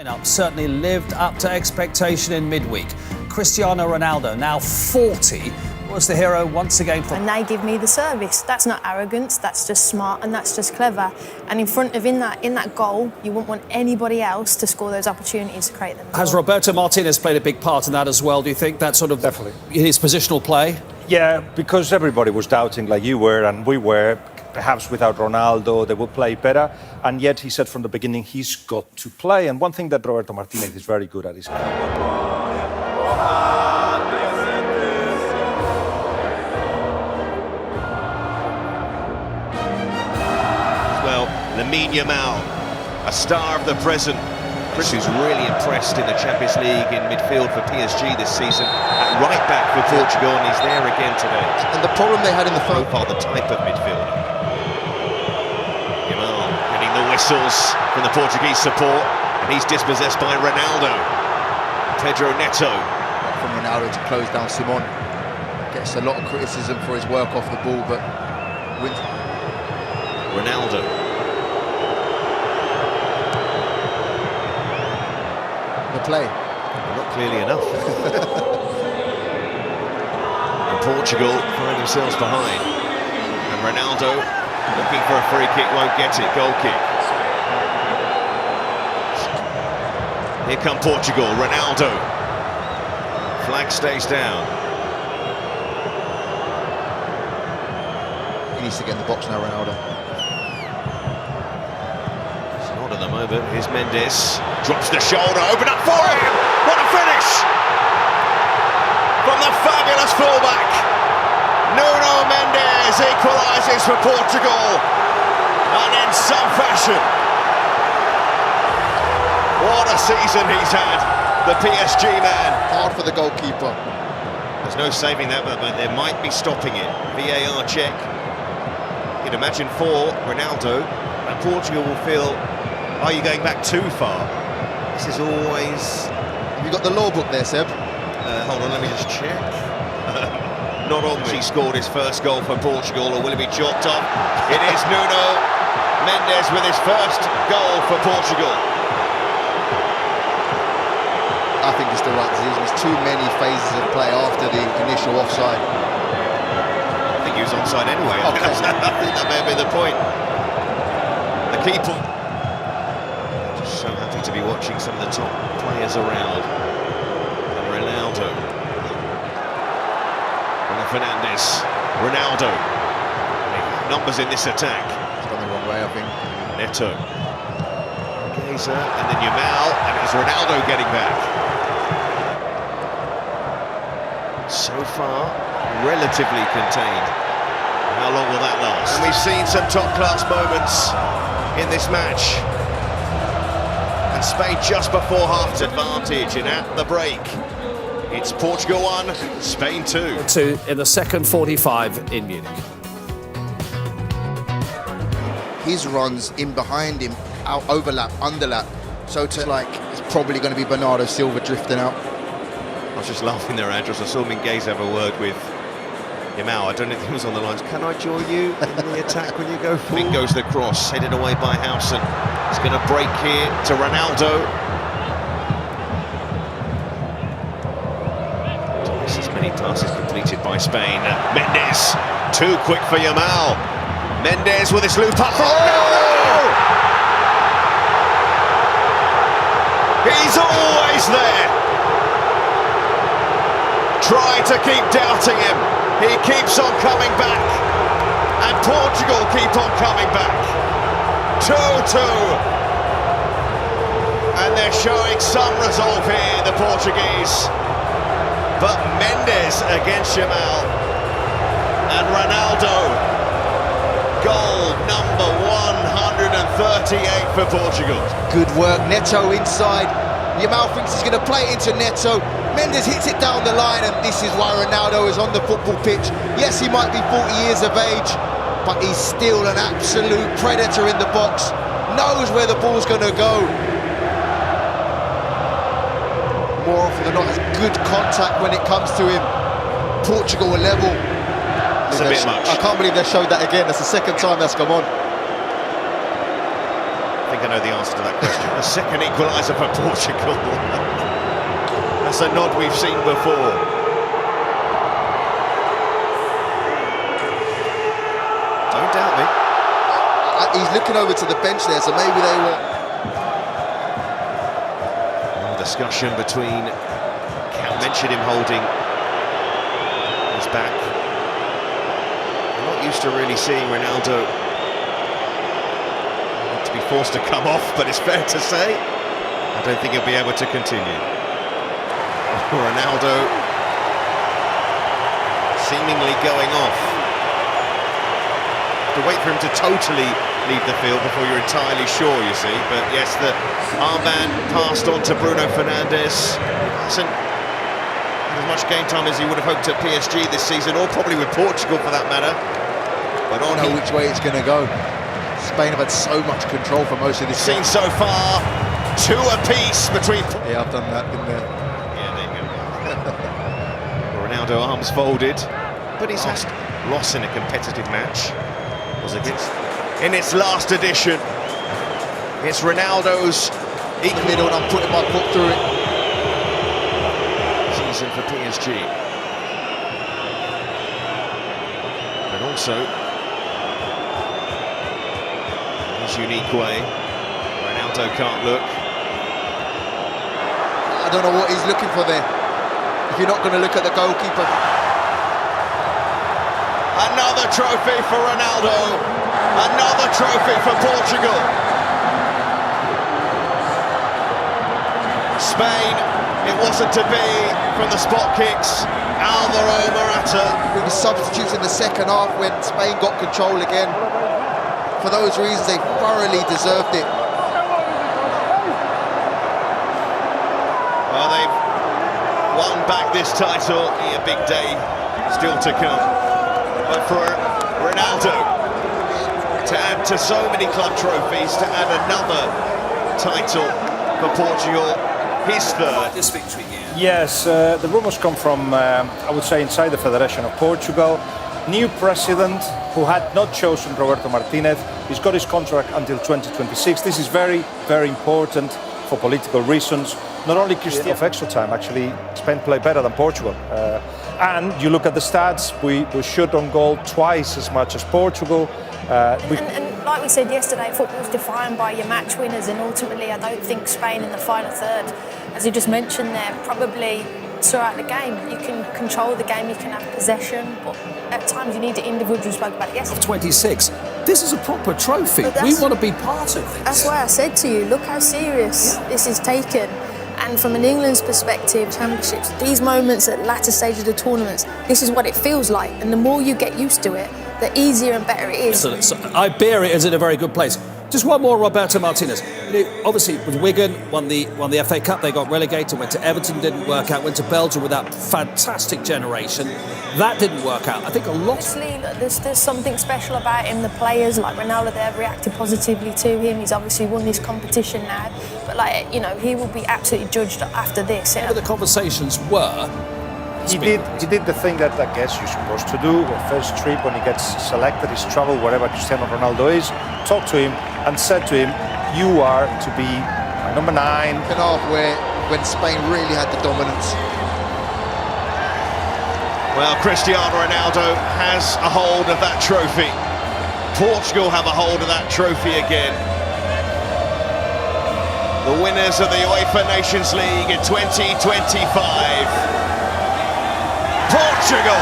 lineup certainly lived up to expectation in midweek. Cristiano Ronaldo, now 40, was the hero once again. And they give me the service. That's not arrogance, that's just smart and that's just clever. And in front of in that goal, you wouldn't want anybody else to score those opportunities to create them. Has Roberto Martinez played a big part in that as well? Do you think that sort of definitely his positional play? Yeah, because everybody was doubting, like you were and we were. Perhaps without Ronaldo, they will play better. And yet he said from the beginning he's got to play. And one thing that Roberto Martinez is very good at is. Lamine Yamal, a star of the present. Chris, who's really impressed in the Champions League in midfield for PSG this season, at right back for Portugal, and he's there again today. And the problem they had in the profile, the type of midfielder. Yamal getting the whistles from the Portuguese support, and he's dispossessed by Ronaldo. Pedro Neto. From Ronaldo to close down Simon. Gets a lot of criticism for his work off the ball, but with Ronaldo. play. Not clearly enough. And Portugal find themselves behind. And Ronaldo looking for a free kick, won't get it. Goal kick. Here come Portugal. Ronaldo. Flag stays down. He needs to get in the box now, Ronaldo. At the moment, here's Mendes, drops the shoulder, open up for him! What a finish! From the fabulous fullback, Nuno Mendes equalises for Portugal, and in some fashion. What a season he's had, the PSG man. Hard for the goalkeeper. There's no saving that, but there might be stopping it. VAR check. You'd imagine for Ronaldo, and Portugal will feel, are you going back too far? This is always... Have you got the law book there, Seb? Hold on, let me just check. Not on me. He scored his first goal for Portugal, or will it be chalked off? It is Nuno Mendes with his first goal for Portugal. I think it's the right decision. There's too many phases of play after the initial offside. I think he was onside anyway. Okay. I think that may have been the point. The keeper... So happy to be watching some of the top players around. And Ronaldo. Fernandes. Ronaldo. Numbers in this attack. It's gone the wrong way, I think. Neto. Gazer, and then Yamal, and it's Ronaldo getting back. So far, relatively contained. How long will that last? And we've seen some top-class moments in this match. And Spain just before half advantage, and at the break, it's Portugal 1, Spain 2. 2 in the second 45 in Munich. His runs in behind him, out overlap, underlap. So it's probably going to be Bernardo Silva drifting out. I was just laughing there, Andros. I saw Minguez have a word with Yamal. I don't know if he was on the lines. Can I join you in the attack when you go forward? In goes the cross, headed away by Housen. He's going to break here to Ronaldo. Twice as many passes completed by Spain. Mendes, too quick for Yamal. Mendes with his loop up for Ronaldo! He's always there. Try to keep doubting him. He keeps on coming back. And Portugal keep on coming back. 2-2. And they're showing some resolve here, the Portuguese. But Mendes against Yamal. And Ronaldo. Goal number 138 for Portugal. Good work, Neto inside. Yamal thinks he's going to play it into Neto. Mendes hits it down the line, and this is why Ronaldo is on the football pitch. Yes, he might be 40 years of age, but he's still an absolute predator in the box. Knows where the ball's going to go. More often than not, it's good contact when it comes to him. Portugal are level. It's a bit much. I can't believe they showed that again. That's the second time that's come on. I think I know the answer to that question. A second equaliser for Portugal. That's a nod we've seen before. Don't doubt me. He's looking over to the bench there, so maybe they were... Discussion between... Cal mentioned him holding his back. I'm not used to really seeing Ronaldo to be forced to come off, but it's fair to say I don't think he'll be able to continue. Ronaldo seemingly going off. To wait for him to totally leave the field before you're entirely sure, you see. But yes, the armband passed on to Bruno Fernandes. Hasn't had as much game time as he would have hoped at PSG this season, or probably with Portugal for that matter. But on know which way it's going to go. Spain have had so much control for most of this seen so far, 2 apiece between... Yeah, I've done that, didn't I? Yeah, there you go. Ronaldo arms folded, but he's had loss in a competitive match. Was against in its last edition. It's Ronaldo's In the middle, and I'm putting my foot through it. Season for PSG. But also his unique way. Ronaldo can't look. I don't know what he's looking for there. If you're not going to look at the goalkeeper. Another trophy for Ronaldo. Another trophy for Portugal. Spain, it wasn't to be from the spot kicks. Alvaro Morata. With the substitutes in the second half when Spain got control again. For those reasons, they thoroughly deserved it. Well, they've won back this title. A big day still to come. But for Ronaldo to add to so many club trophies, to add another title for Portugal, his third. This victory here. Yes, the rumours come from, I would say, inside the Federation of Portugal. New president who had not chosen Roberto Martinez. He's got his contract until 2026. This is very, very important for political reasons. Not only Cristiano of extra time, actually, Spain played better than Portugal. And you look at the stats, we shot on goal twice as much as Portugal. And like we said yesterday, football's defined by your match winners, and ultimately I don't think Spain in the final third, as you just mentioned there, probably saw out the game. You can control the game, you can have possession, but at times you need the individual. Spoke about it yesterday. 26. This is a proper trophy. We want to be part of this. That's why I said to you, look how serious this is taken. And from an England's perspective, championships, these moments at latter stages of the tournaments, this is what it feels like. And the more you get used to it, the easier and better it is. So Iberia is in a very good place. Just one more, Roberto Martinez. Obviously, with Wigan, won the FA Cup, they got relegated, went to Everton, didn't work out, went to Belgium with that fantastic generation. That didn't work out. I think a lot... Honestly, there's something special about him. The players, like Ronaldo, they've reacted positively to him. He's obviously won this competition now. But, like, you know, he will be absolutely judged after this. Whatever the conversations were... He did the thing that I guess you're supposed to do. The first trip when he gets selected is travel wherever Cristiano Ronaldo is, talk to him and said to him, you are to be my number 9. Second half when Spain really had the dominance. Well, Cristiano Ronaldo has a hold of that trophy. Portugal have a hold of that trophy again. The winners of the UEFA Nations League in 2025. Portugal!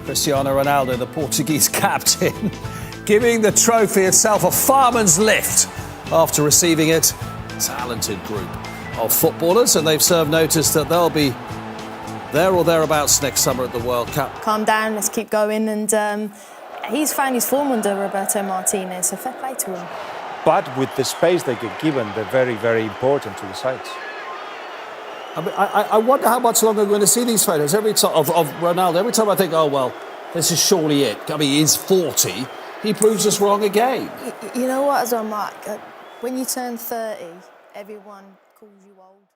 Cristiano Ronaldo, the Portuguese captain, giving the trophy itself a fireman's lift after receiving it. Talented group of footballers, and they've served notice that they'll be there or thereabouts next summer at the World Cup. Calm down, let's keep going. And he's found his form under Roberto Martinez, so fair play to him. But with the space they get given, they're very, very important to the sides. I mean, I wonder how much longer we're going to see these photos every time of Ronaldo. Every time I think, oh, well, this is surely it. I mean, he's 40. He proves us wrong again. You know what, as well, Mark? When you turn 30, everyone calls you old.